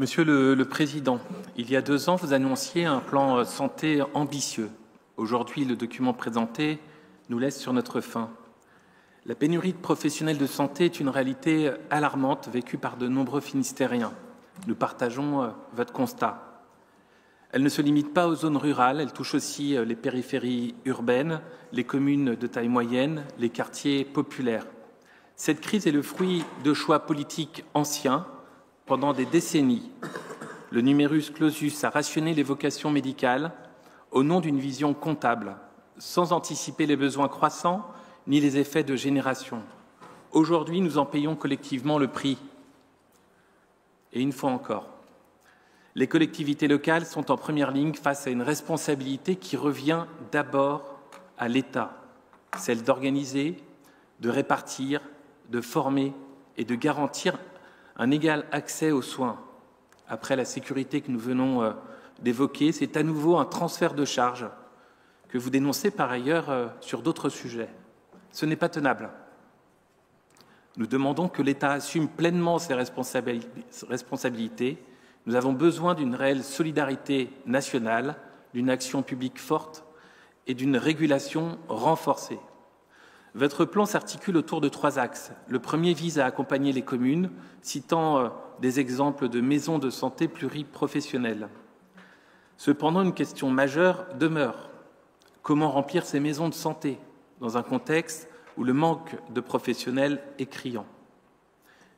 Monsieur le Président, il y a 2 ans, vous annonciez un plan santé ambitieux. Aujourd'hui, le document présenté nous laisse sur notre faim. La pénurie de professionnels de santé est une réalité alarmante vécue par de nombreux Finistériens. Nous partageons votre constat. Elle ne se limite pas aux zones rurales, elle touche aussi les périphéries urbaines, les communes de taille moyenne, les quartiers populaires. Cette crise est le fruit de choix politiques anciens pendant des décennies. Le numerus clausus a rationné les vocations médicales au nom d'une vision comptable, sans anticiper les besoins croissants ni les effets de génération. Aujourd'hui, nous en payons collectivement le prix. Et une fois encore, les collectivités locales sont en première ligne face à une responsabilité qui revient d'abord à l'État, celle d'organiser, de répartir, de former et de garantir un égal accès aux soins. Après la sécurité que nous venons d'évoquer, c'est à nouveau un transfert de charges que vous dénoncez par ailleurs sur d'autres sujets. Ce n'est pas tenable. Nous demandons que l'État assume pleinement ses responsabilités. Nous avons besoin d'une réelle solidarité nationale, d'une action publique forte et d'une régulation renforcée. Votre plan s'articule autour de 3 axes. Le premier vise à accompagner les communes, citant des exemples de maisons de santé pluriprofessionnelles. Cependant, une question majeure demeure. Comment remplir ces maisons de santé dans un contexte où le manque de professionnels est criant?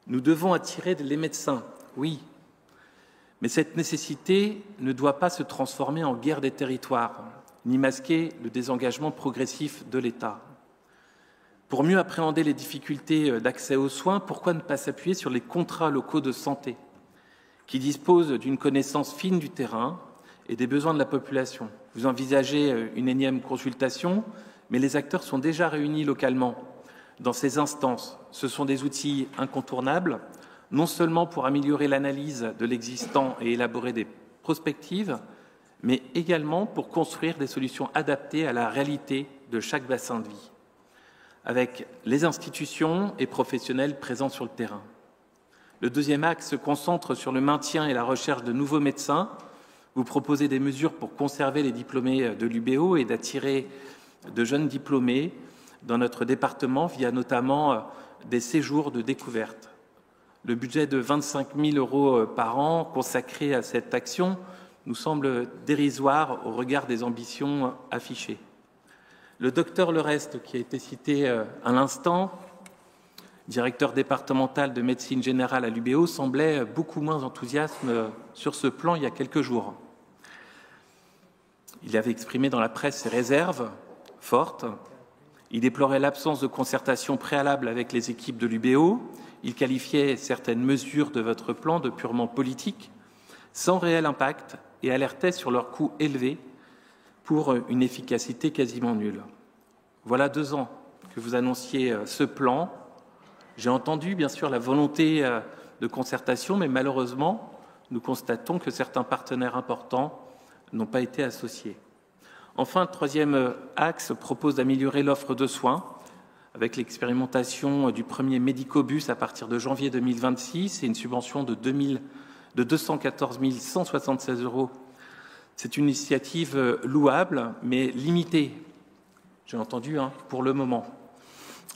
Nous devons attirer les médecins, oui, mais cette nécessité ne doit pas se transformer en guerre des territoires, ni masquer le désengagement progressif de l'État. Pour mieux appréhender les difficultés d'accès aux soins, pourquoi ne pas s'appuyer sur les contrats locaux de santé, qui disposent d'une connaissance fine du terrain et des besoins de la population? Vous envisagez une énième consultation, mais les acteurs sont déjà réunis localement dans ces instances. Ce sont des outils incontournables, non seulement pour améliorer l'analyse de l'existant et élaborer des prospectives, mais également pour construire des solutions adaptées à la réalité de chaque bassin de vie, avec les institutions et professionnels présents sur le terrain. Le deuxième axe se concentre sur le maintien et la recherche de nouveaux médecins. Vous proposez des mesures pour conserver les diplômés de l'UBO et d'attirer de jeunes diplômés dans notre département via notamment des séjours de découverte. Le budget de 25 000 € par an consacré à cette action nous semble dérisoire au regard des ambitions affichées. Le docteur Lereste, qui a été cité à l'instant, directeur départemental de médecine générale à l'UBO, semblait beaucoup moins enthousiaste sur ce plan il y a quelques jours. Il avait exprimé dans la presse ses réserves fortes. Il déplorait l'absence de concertation préalable avec les équipes de l'UBO. Il qualifiait certaines mesures de votre plan de purement politiques, sans réel impact, et alertait sur leur coût élevé pour une efficacité quasiment nulle. Voilà 2 ans que vous annonciez ce plan. J'ai entendu, bien sûr, la volonté de concertation, mais malheureusement, nous constatons que certains partenaires importants n'ont pas été associés. Enfin, le troisième axe propose d'améliorer l'offre de soins avec l'expérimentation du premier médicobus à partir de janvier 2026 et une subvention de 214 176 €. C'est une initiative louable, mais limitée, j'ai entendu, pour le moment,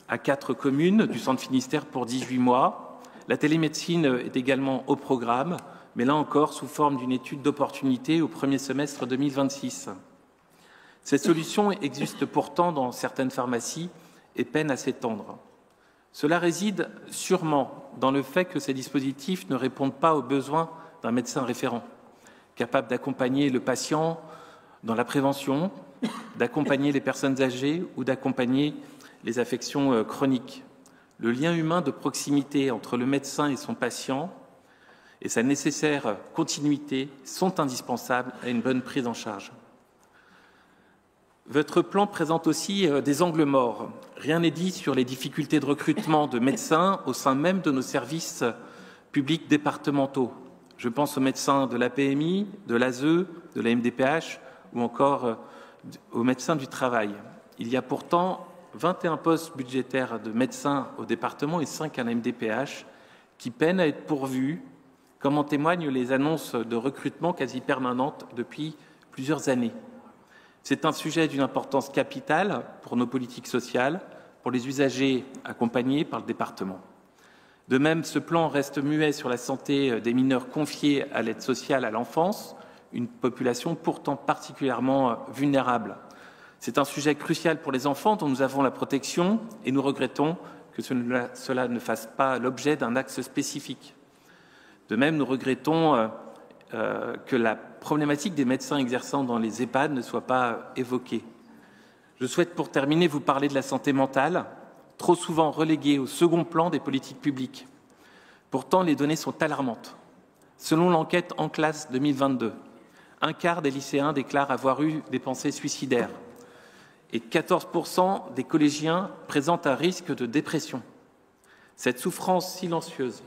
à 4 communes du centre Finistère pour 18 mois. La télémédecine est également au programme, mais là encore sous forme d'une étude d'opportunité au premier semestre 2026. Cette solution existe pourtant dans certaines pharmacies et peine à s'étendre. Cela réside sûrement dans le fait que ces dispositifs ne répondent pas aux besoins d'un médecin référent, capable d'accompagner le patient dans la prévention, d'accompagner les personnes âgées ou d'accompagner les affections chroniques. Le lien humain de proximité entre le médecin et son patient et sa nécessaire continuité sont indispensables à une bonne prise en charge. Votre plan présente aussi des angles morts. Rien n'est dit sur les difficultés de recrutement de médecins au sein même de nos services publics départementaux. Je pense aux médecins de la PMI, de l'ASE, de la MDPH ou encore aux médecins du travail. Il y a pourtant 21 postes budgétaires de médecins au département et 5 à la MDPH qui peinent à être pourvus comme en témoignent les annonces de recrutement quasi permanentes depuis plusieurs années. C'est un sujet d'une importance capitale pour nos politiques sociales, pour les usagers accompagnés par le département. De même, ce plan reste muet sur la santé des mineurs confiés à l'aide sociale à l'enfance, une population pourtant particulièrement vulnérable. C'est un sujet crucial pour les enfants dont nous avons la protection et nous regrettons que cela ne fasse pas l'objet d'un axe spécifique. De même, nous regrettons que la problématique des médecins exerçant dans les EHPAD ne soit pas évoquée. Je souhaite pour terminer vous parler de la santé mentale, trop souvent reléguée au second plan des politiques publiques. Pourtant, les données sont alarmantes. Selon l'enquête En Classe 2022, un quart des lycéens déclarent avoir eu des pensées suicidaires et 14% des collégiens présentent un risque de dépression. Cette souffrance silencieuse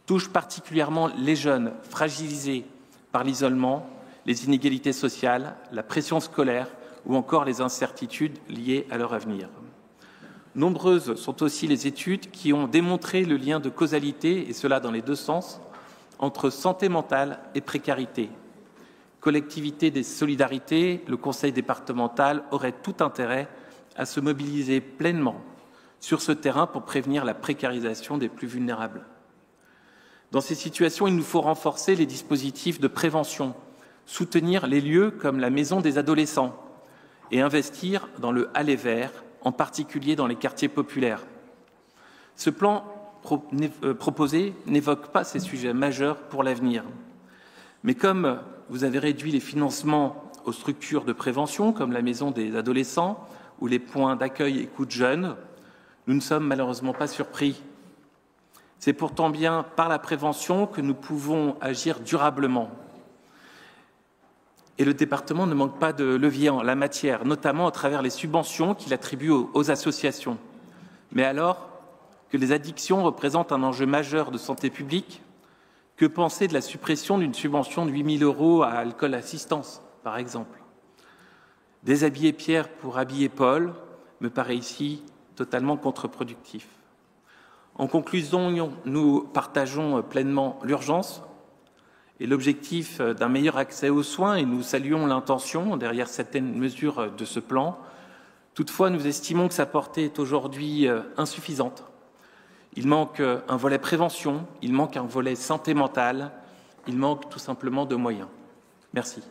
touche particulièrement les jeunes fragilisés par l'isolement, les inégalités sociales, la pression scolaire ou encore les incertitudes liées à leur avenir. Nombreuses sont aussi les études qui ont démontré le lien de causalité, et cela dans les deux sens, entre santé mentale et précarité. Collectivité des solidarités, le Conseil départemental aurait tout intérêt à se mobiliser pleinement sur ce terrain pour prévenir la précarisation des plus vulnérables. Dans ces situations, il nous faut renforcer les dispositifs de prévention, soutenir les lieux comme la maison des adolescents et investir dans le aller vers, en particulier dans les quartiers populaires. Ce plan proposé n'évoque pas ces sujets majeurs pour l'avenir. Mais comme vous avez réduit les financements aux structures de prévention, comme la maison des adolescents ou les points d'accueil écoute jeunes, nous ne sommes malheureusement pas surpris. C'est pourtant bien par la prévention que nous pouvons agir durablement. Et le département ne manque pas de levier en la matière, notamment à travers les subventions qu'il attribue aux associations. Mais alors que les addictions représentent un enjeu majeur de santé publique, que penser de la suppression d'une subvention de 8 000 € à Alcool Assistance, par exemple? Déshabiller Pierre pour habiller Paul me paraît ici totalement contre-productif. En conclusion, nous partageons pleinement l'urgence et l'objectif d'un meilleur accès aux soins et nous saluons l'intention derrière certaines mesures de ce plan. Toutefois, nous estimons que sa portée est aujourd'hui insuffisante. Il manque un volet prévention, il manque un volet santé mentale, il manque tout simplement de moyens. Merci.